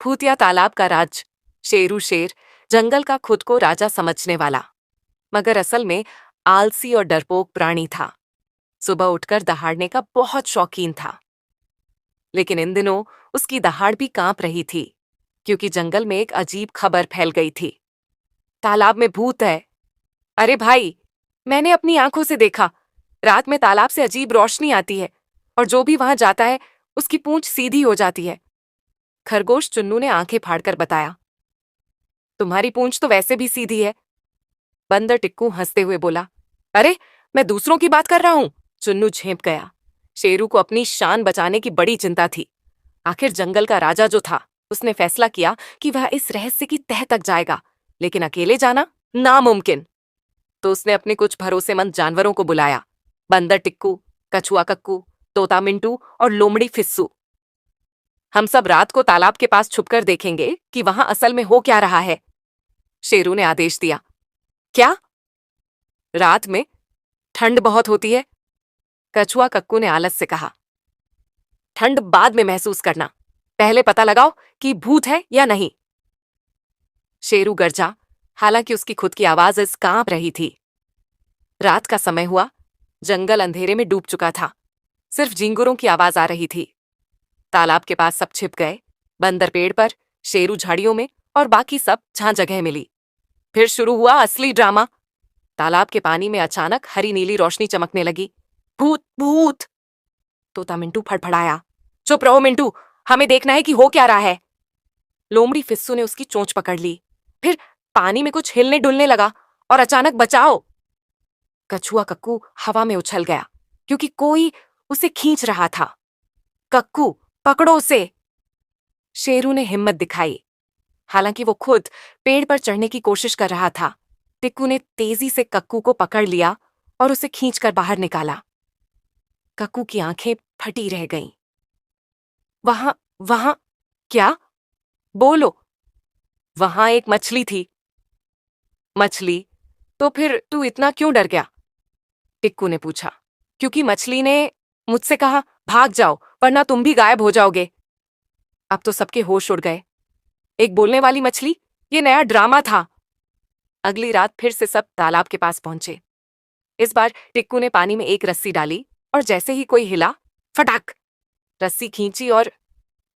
भूतिया तालाब का राज। शेरू शेर, जंगल का खुद को राजा समझने वाला, मगर असल में आलसी और डरपोक प्राणी था। सुबह उठकर दहाड़ने का बहुत शौकीन था, लेकिन इन दिनों उसकी दहाड़ भी कांप रही थी, क्योंकि जंगल में एक अजीब खबर फैल गई थी। तालाब में भूत है। अरे भाई, मैंने अपनी आंखों से देखा। रात में तालाब से अजीब रोशनी आती है और जो भी वहां जाता है उसकी पूंछ सीधी हो जाती है। खरगोश चुन्नू ने आंखें फाड़कर बताया। तुम्हारी पूंछ तो वैसे भी सीधी है। बंदर टिक्कू हंसते हुए बोला। अरे, मैं दूसरों की बात कर रहा हूं। चुन्नू झेंप गया। शेरू को अपनी शान बचाने की बड़ी चिंता थी। आखिर जंगल का राजा जो था, उसने फैसला किया कि वह इस रहस्य की तह तक जाएगा, लेकिन अकेले जाना नामुमकिन। तो उसने अपने कुछ भरोसेमंद जानवरों को बुलाया। बंदर टिक्कू, कछुआ कक्कू, तोता मिंटू और लोमड़ी फिस्सू। हम सब रात को तालाब के पास छुपकर देखेंगे कि वहां असल में हो क्या रहा है, शेरू ने आदेश दिया। क्या? रात में ठंड बहुत होती है, कछुआ कक्कू ने आलस से कहा। ठंड बाद में महसूस करना, पहले पता लगाओ कि भूत है या नहीं, शेरू गरजा। हालांकि उसकी खुद की आवाज इस कांप रही थी। रात का समय हुआ। जंगल अंधेरे में डूब चुका था। सिर्फ झिंगुरों की आवाज आ रही थी। तालाब के पास सब छिप गए। बंदर पेड़ पर, शेरू झाड़ियों में और बाकी सब जहां जगह मिली। फिर शुरू हुआ असली ड्रामा। तालाब के पानी में अचानक हरी नीली रोशनी चमकने लगी। भूत भूत, तोता मिंटू फड़फड़ाया। चुप रहो मिंटू, हमें देखना है कि हो क्या रहा है। लोमड़ी फिस्सू ने उसकी चोंच पकड़ ली। फिर पानी में कुछ हिलने डुलने लगा और अचानक बचाओ। कछुआ कक्कू हवा में उछल गया, क्योंकि कोई उसे खींच रहा था। कक्कू, पकड़ो उसे, शेरू ने हिम्मत दिखाई। हालांकि वो खुद पेड़ पर चढ़ने की कोशिश कर रहा था। टिक्कू ने तेजी से कक्कू को पकड़ लिया और उसे खींचकर बाहर निकाला। कक्कू की आंखें फटी रह गईं। वहां वहां क्या? बोलो। वहां एक मछली थी। मछली? तो फिर तू इतना क्यों डर गया? टिक्कू ने पूछा। क्योंकि मछली ने मुझसे कहा, भाग जाओ वरना तुम भी गायब हो जाओगे। अब तो सबके होश उड़ गए। एक बोलने वाली मछली, ये नया ड्रामा था। अगली रात फिर से सब तालाब के पास पहुंचे। इस बार टिक्कू ने पानी में एक रस्सी डाली और जैसे ही कोई हिला, फटाक, रस्सी खींची और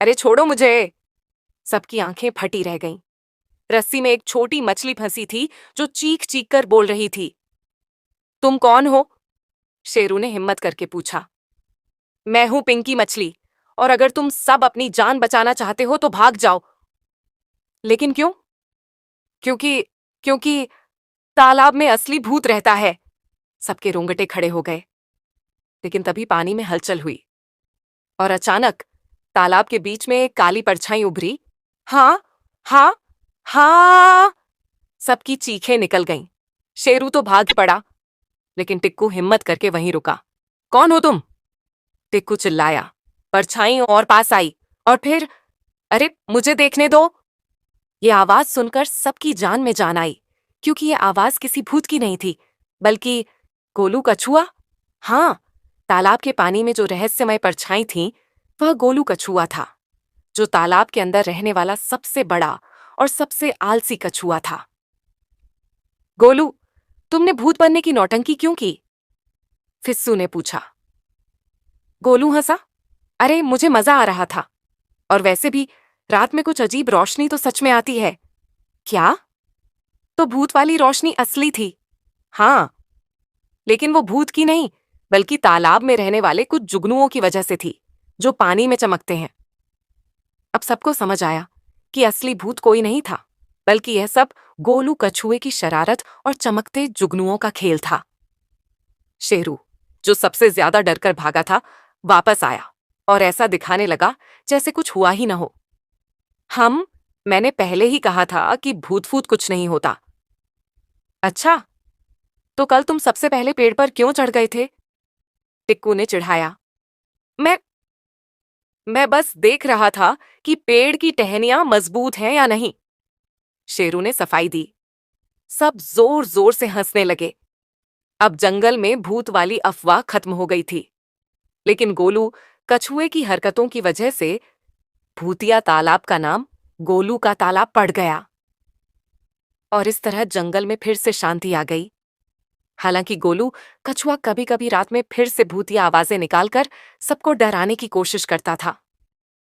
अरे छोड़ो मुझे। सबकी आंखें फटी रह गईं। रस्सी में एक छोटी मछली फंसी थी जो चीख चीख कर बोल रही थी। तुम कौन हो? शेरू ने हिम्मत करके पूछा। मैं हूं पिंकी मछली, और अगर तुम सब अपनी जान बचाना चाहते हो तो भाग जाओ। लेकिन क्यों? क्योंकि क्योंकि तालाब में असली भूत रहता है। सबके रोंगटे खड़े हो गए। लेकिन तभी पानी में हलचल हुई और अचानक तालाब के बीच में एक काली परछाई उभरी। हाँ, हाँ, हाँ, सबकी चीखें निकल गईं। शेरू तो भाग पड़ा, लेकिन टिक्कू हिम्मत करके वहीं रुका। कौन हो तुम? टिक्कू चिल्लाया। परछाई और पास आई और फिर, अरे मुझे देखने दो। ये आवाज सुनकर सबकी जान में जान आई, क्योंकि ये आवाज किसी भूत की नहीं थी, बल्कि गोलू कछुआ। हाँ, तालाब के पानी में जो रहस्यमय परछाई थी, वह गोलू कछुआ था, जो तालाब के अंदर रहने वाला सबसे बड़ा और सबसे आलसी कछुआ था। गोलू, तुमने भूत बनने की नौटंकी क्यों की? फिस्सू ने पूछा। गोलू हंसा। अरे मुझे मजा आ रहा था, और वैसे भी रात में कुछ अजीब रोशनी तो सच में आती है। क्या? तो भूत वाली रोशनी असली थी। हाँ, लेकिन वो भूत की नहीं, बल्कि तालाब में रहने वाले कुछ जुगनुओं की वजह से थी, जो पानी में चमकते हैं। अब सबको समझ आया कि असली भूत कोई नहीं था, बल्कि यह सब गोलू कछुए की शरारत और चमकते जुगनुओं का खेल था। शेरू, जो सबसे ज्यादा डरकर भागा था, वापस आया और ऐसा दिखाने लगा जैसे कुछ हुआ ही न हो। मैंने पहले ही कहा था कि भूत फूत कुछ नहीं होता। अच्छा, तो कल तुम सबसे पहले पेड़ पर क्यों चढ़ गए थे? टिक्कू ने चिढ़ाया। मैं मैं बस देख रहा था कि पेड़ की टहनियां मजबूत हैं या नहीं, शेरू ने सफाई दी। सब जोर जोर से हंसने लगे। अब जंगल में भूत वाली अफवाह खत्म हो गई थी, लेकिन गोलू कछुए की हरकतों की वजह से भूतिया तालाब का नाम गोलू का ताला पड़ गया और इस तरह जंगल में फिर से शांति आ गई। हालांकि गोलू कछुआ कभी कभी रात में फिर से भूतिया आवाजें निकालकर सबको डराने की कोशिश करता था।